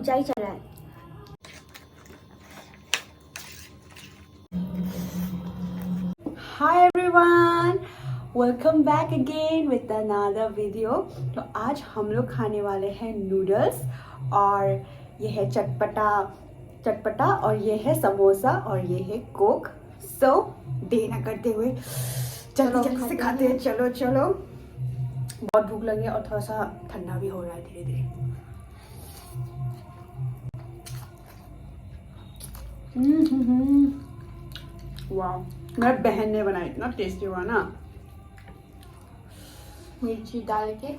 ऊंचाई चढ़ रहा है। Hi everyone, welcome back again with another video. तो आज हम लोग खाने वाले हैं नूडल्स, और ये है चटपटा चटपटा, और ये है समोसा, और ये है कोक। सो देर ना करते हुए जल्दी जल्दी से खाते हैं। चलो चलो, बहुत भूख लगी है और थोड़ा सा ठंडा भी हो रहा है धीरे धीरे। वाह, मेरी बहन ने बनाया, इतना टेस्टी हुआ ना, मिर्ची डाल के।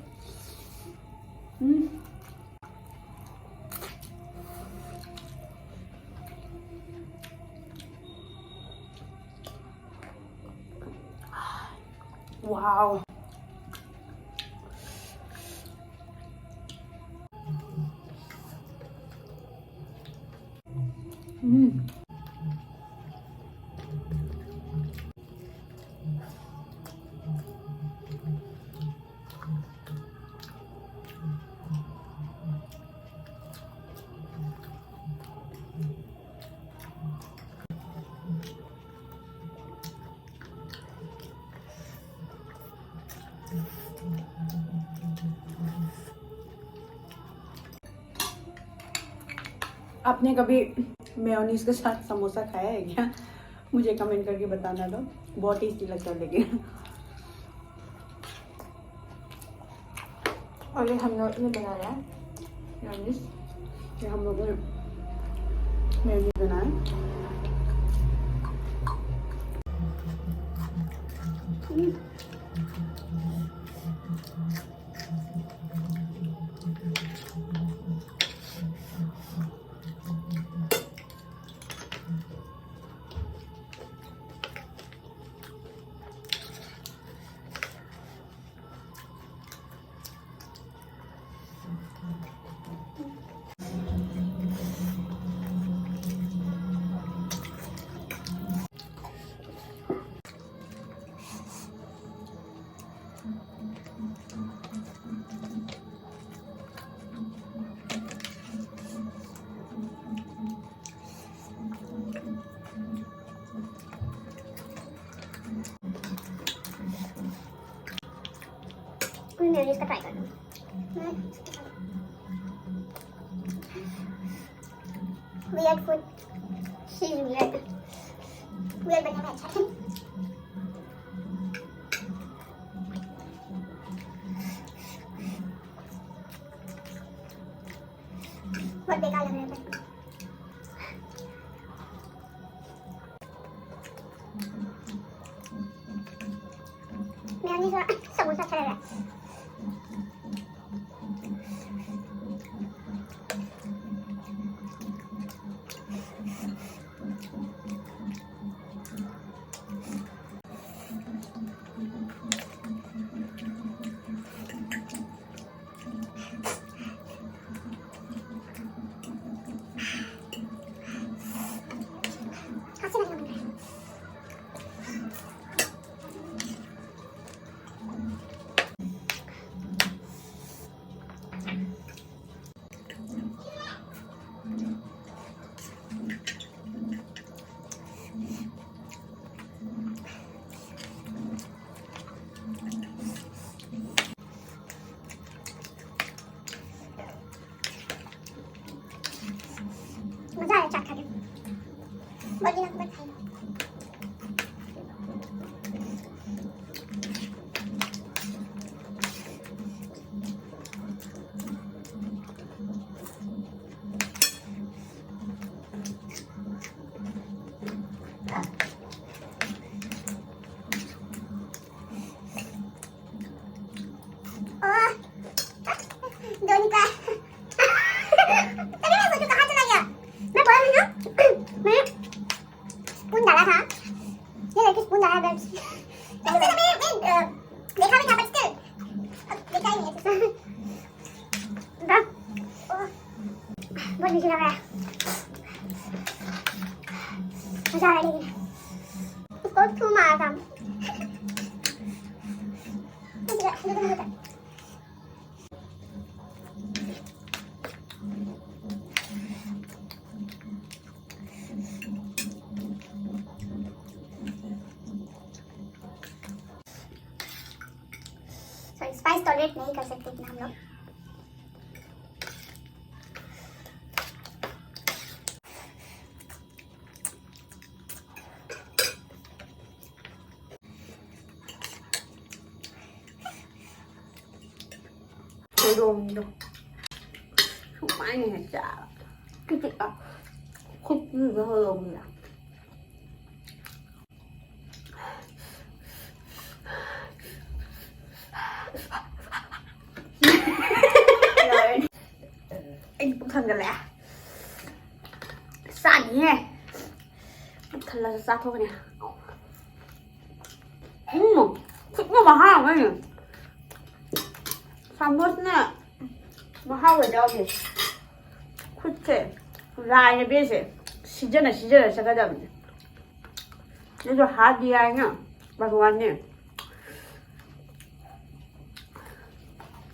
वाह, आपने कभी मेयोनीज के साथ समोसा खाया है क्या? मुझे कमेंट करके बताना दो, बहुत टेस्टी लगता है। लेकिन और ये हम लोग ने बनाया है मेयोनीज, ये हम लोगों ने मेयोनीज बनाया। मेयोनीज का ट्राई करना। Weird food, she is weird. Weird बनने में अच्छा है। बहुत बेकार लग रहा है। मेयोनीज और समोसा अच्छा लग रहा है। मजा आया चाट खा के। बहुत दिनों के बाद खाई। स्पून डाला था, ये लड़की स्पून डाला है। देखा भी था, बट स्टिल देखा ही नहीं है। बहुत मीठी लग रहा है, मजा आ रहा है। लेकिन उसको थू मारा था। स्पाइस टॉलरेट नहीं कर सकते इतना हम लोग। Đồ không phải này chả cái chuyện à không như hơi lồng nhỉ. Anh cũng thân gần lẽ xa nhỉ, thật là xa thôi nè. Thích nó mà hao ấy nhỉ, xong mất nè, mà hao ở đâu nhỉ? 그치? 라인에 비해서 시전에 시작하자면 ये जो हाथ दिया है ना भगवान ने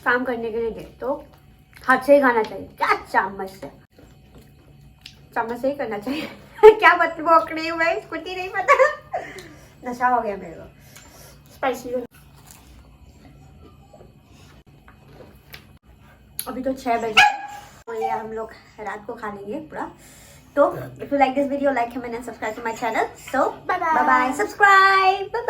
काम करने के लिए दे, तो हाथ से ही खाना चाहिए, क्या चम्मच से ही करना चाहिए। क्या बक रही हूँ मैं, कुछ ही नहीं पता, नशा हो गया मेरे को स्पाइसी। अभी तो 6 बजे और ये हम लोग रात को खा लेंगे पूरा। तो if you like this video, like, comment and subscribe to my channel. So bye bye, subscribe, bye bye.